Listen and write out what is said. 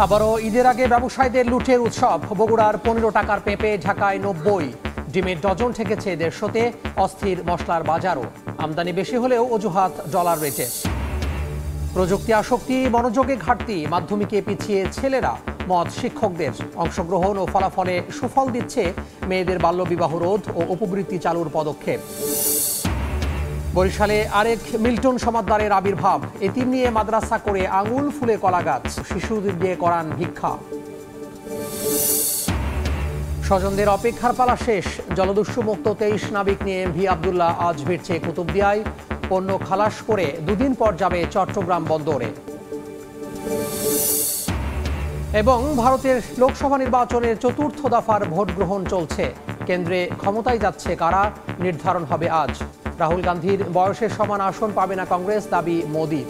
আবারও ঈদের আগে ব্যবসায়ীদের লুটের উৎসব। বগুড়ার 15 টাকার পেঁপে ঢাকায় 90, ডিমের ডজন ঠেকেছে 150-তে। অস্থির মশলার বাজারও, আমদানি বেশি হলেও অজুহাত ডলার রেটে। প্রযুক্তি আসক্তি, মনোযোগে ঘাটতি, মাধ্যমিকে পিছিয়ে ছেলেরা, মত শিক্ষকদের। অংশগ্রহণ ও ফলাফলে সুফল দিচ্ছে মেয়েদের বাল্যবিবাহ রোধ ও উপবৃত্তি চালুর পদক্ষেপ। বরিশালে আরেক মিল্টন সমাদদারের আবির্ভাব। এতিম নিয়ে মাদ্রাসা করে আঙুল ফুলে কলা গাছ, শিশুদের দিয়ে করান ভিক্ষা। স্বজনদের অপেক্ষার পালা শেষ। জলদস্যু মুক্ত 23 নাবিক নিয়ে এমভি আবদুল্লাহ আজ ভিড়ছে কুতুবদিয়ায়। পণ্য খালাস করে দুদিন পর যাবে চট্টগ্রাম বন্দরে। এবং ভারতের লোকসভা নির্বাচনের 4র্থ দফার ভোট গ্রহণ চলছে। কেন্দ্রে ক্ষমতায় যাচ্ছে কারা, নির্ধারণ হবে আজ। রাহুল গান্ধীর বয়সের সমান আসন পাবে না কংগ্রেস, দাবি মোদির।